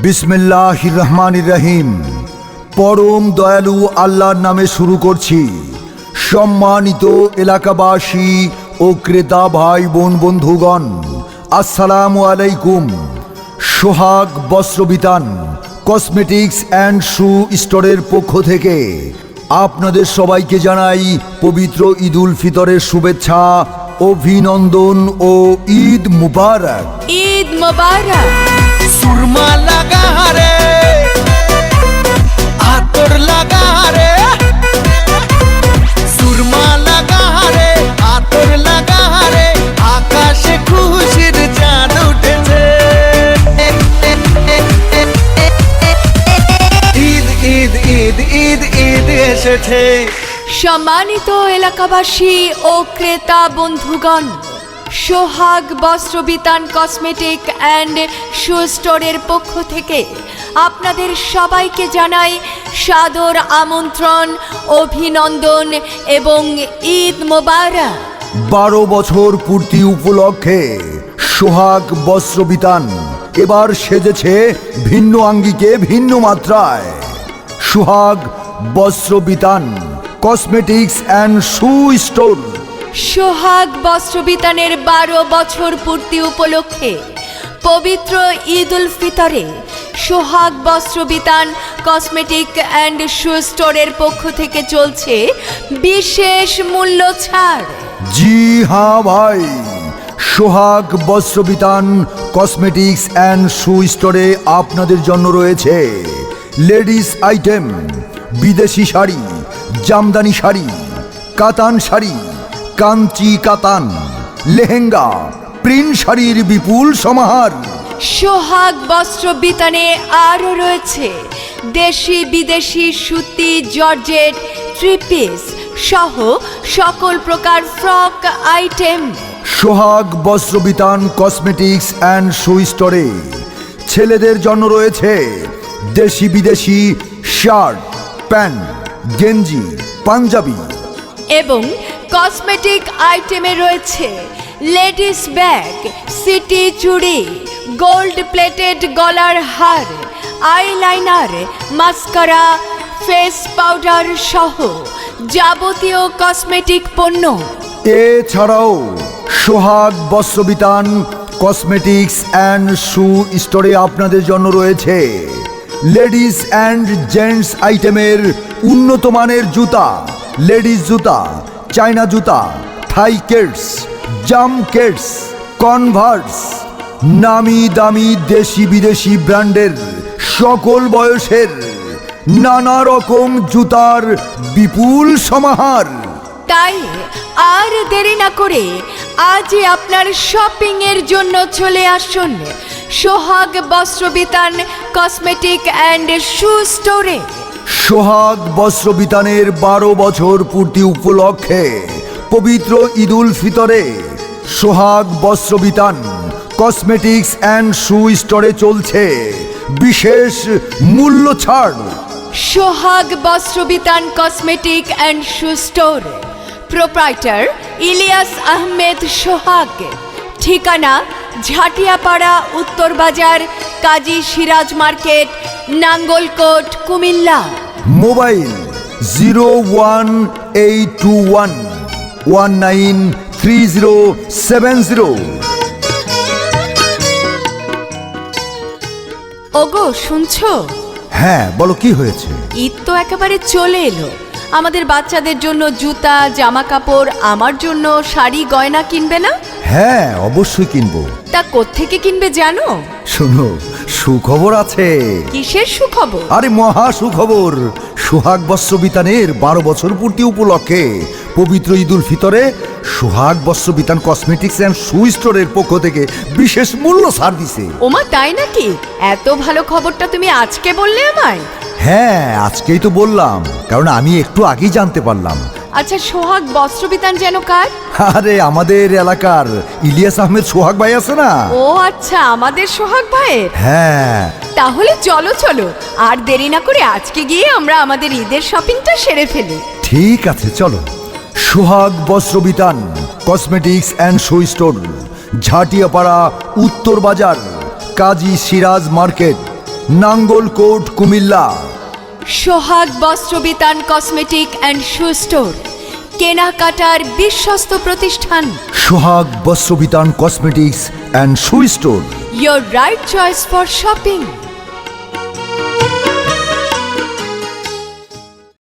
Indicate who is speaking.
Speaker 1: বিসমিল্লাহির রহমানির রহিম। পরম দয়ালু আল্লাহর নামে শুরু করছি। সম্মানিত এলাকাবাসী ও ক্রেতা ভাই বোন বন্ধুগণ, আসসালামু আলাইকুম। সোহাগ বস্ত্রবিতান কসমেটিক্স অ্যান্ড শু স্টোরের পক্ষ থেকে আপনাদের সবাইকে জানাই পবিত্র ঈদ উল ফিতরের শুভেচ্ছা, অভিনন্দন ও ঈদ মুবারক।
Speaker 2: ঈদ মুবারক।
Speaker 3: সুরমা লাগা রে, আতর লাগা রে, সুরমা লাগা রে, আতর লাগা রে, আকাশে খুশির চাঁদ উঠেছে। ঈদ ঈদ ঈদ ঈদ ঈদ এসেছে।
Speaker 2: সম্মানিত এলাকাবাসী ও ক্রেতা বন্ধুগণ, সোহাগ বস্ত্রবিতান কসমেটিক অ্যান্ড শু স্টোরের পক্ষ থেকে আপনাদের সবাইকে জানাই সাদর আমন্ত্রণ, অভিনন্দন এবং ঈদ মোবারক।
Speaker 1: 12 বছর পূর্তি উপলক্ষে সোহাগ বস্ত্রবিতান এবার সেজেছে ভিন্ন আঙ্গিকে, ভিন্ন মাত্রায়। সোহাগ বস্ত্রবিতান কসমেটিক্স অ্যান্ড শু স্টোর।
Speaker 2: সোহাগ বস্ত্রবিতানের 12 বছর পূর্তি উপলক্ষে পবিত্র ঈদ উল ফিতরে সোহাগ বস্ত্রবিতান কসমেটিক অ্যান্ড শু স্টোরের পক্ষ থেকে চলছে বিশেষ মূল্য ছাড়।
Speaker 1: জি হ্যাঁ ভাই, সোহাগ বস্ত্রবিতান কসমেটিক্স অ্যান্ড শু স্টোরে আপনাদের জন্য রয়েছে লেডিস আইটেম, বিদেশি শাড়ি, জামদানি শাড়ি, কাতান শাড়ি, কাঞ্চি কাতান, লেহেঙ্গা, প্রিন্ট শাড়ির বিপুল সমাহার।
Speaker 2: সোহাগ বস্ত্রবিতানে আরও রয়েছে দেশি বিদেশি সুতি, জর্জেট, থ্রি পিস সহ সকল প্রকার frock item.
Speaker 1: Sohag বস্ত্রবিতান cosmetics and shoe স্টোরে ছেলেদের জন্য রয়েছে দেশি বিদেশি শার্ট, প্যান্ট, গেঞ্জি, পাঞ্জাবি
Speaker 2: এবং কসমেটিক আইটেমে রয়েছে লেডিস ব্যাগ, সিটি চুড়ি, গোল্ড প্লেটেড গলার হার, আইলাইনার, মাস্কারা, ফেস পাউডার সহ যাবতীয় কসমেটিক পণ্য।
Speaker 1: এছাড়াও সোহাগ বস্ত্রবিতান কসমেটিক্স অ্যান্ড শু স্টোরে আপনাদের জন্য রয়েছে লেডিস অ্যান্ড জেন্টস আইটেমের উন্নত মানের জুতা, লেডিস জুতা, চায়না জুতা, থাই কেটস, জাম কেটস, কনভার্স, নামি দামি দেশি বিদেশি ব্র্যান্ডের সকল বয়সের নানা রকম জুতার বিপুল সমাহার।
Speaker 2: তাই আর দেরি না করে আজই আপনার শপিং এর জন্য চলে আসুন সোহাগ বস্ত্রবিতান কসমেটিক অ্যান্ড শু স্টোরে।
Speaker 1: সোহাগ বস্ত্রবিতানের 12 বছর পূর্তি উপলক্ষে পবিত্র ঈদ উল ফিতরে সোহাগ বস্ত্রবিতান কসমেটিক্স অ্যান্ড শু স্টোরে চলছে বিশেষ মূল্য ছাড়।
Speaker 2: Sohag Bastrabitan cosmetic and shoe store, proprietor Ilias Ahmed Sohag, ঠিকানা ঝাটিয়াপাড়া, উত্তর বাজার, কাজী সিরাজ মার্কেট, নাঙ্গলকোট, কুমিল্লা।
Speaker 1: মোবাইল 01821193070।
Speaker 2: ওগো শুনছো?
Speaker 1: হ্যাঁ বলো, কি হয়েছে?
Speaker 2: ঈদ তো একেবারে চলে এলো। আমাদের বাচ্চাদের জন্য জুতা, জামা কাপড়, আমার জন্য শাড়ি গয়না কিনবে না?
Speaker 1: হ্যাঁ অবশ্যই কিনবো।
Speaker 2: তা কোত্থেকে কিনবে জানো?
Speaker 1: শোনো, সুখবর আছে।
Speaker 2: কিসের সুখবর?
Speaker 1: আরে মহা সুখবর। সোহাগ বস্ত্রবিতানের 12 বছর পূর্তি উপলক্ষে পবিত্র ঈদ উল ফিতরে সোহাগ বস্ত্রবিতান কসমেটিক্স অ্যান্ড শু স্টোরের পক্ষ থেকে বিশেষ মূল্য ছাড় দিছে।
Speaker 2: ওমা তাই নাকি? এত ভালো খবরটা তুমি আজকে বললে আমায়?
Speaker 1: হ্যাঁ আজকেই তো বললাম, কারণ আমি একটু আগেই জানতে পারলাম।
Speaker 2: আচ্ছা, সোহাগ বস্ত্রবিতান যেন কার?
Speaker 1: আরে আমাদের এলাকার ইলিয়াস আহমেদ সোহাগ ভাই আছে না?
Speaker 2: ও আচ্ছা, আমাদের সোহাগ ভাইয়ের।
Speaker 1: হ্যাঁ
Speaker 2: তাহলে চলো চলো, আর দেরি না করে আজকে গিয়ে আমরা আমাদের ঈদের শপিংটা সেরে ফেলি।
Speaker 1: ঠিক আছে চলো। Sohag বস্ত্রবিতান cosmetics and shoe store, Jhatiapara, Uttar Bazar, Kazi Siraj market, Nangalkot, Comilla.
Speaker 2: Sohag Bastrabitan cosmetic and shoe store, কেনাকাটার বিশ্বস্ত প্রতিষ্ঠান।
Speaker 1: Sohag বস্ত্রবিতান cosmetics and shoe store.
Speaker 2: Your right choice for shopping.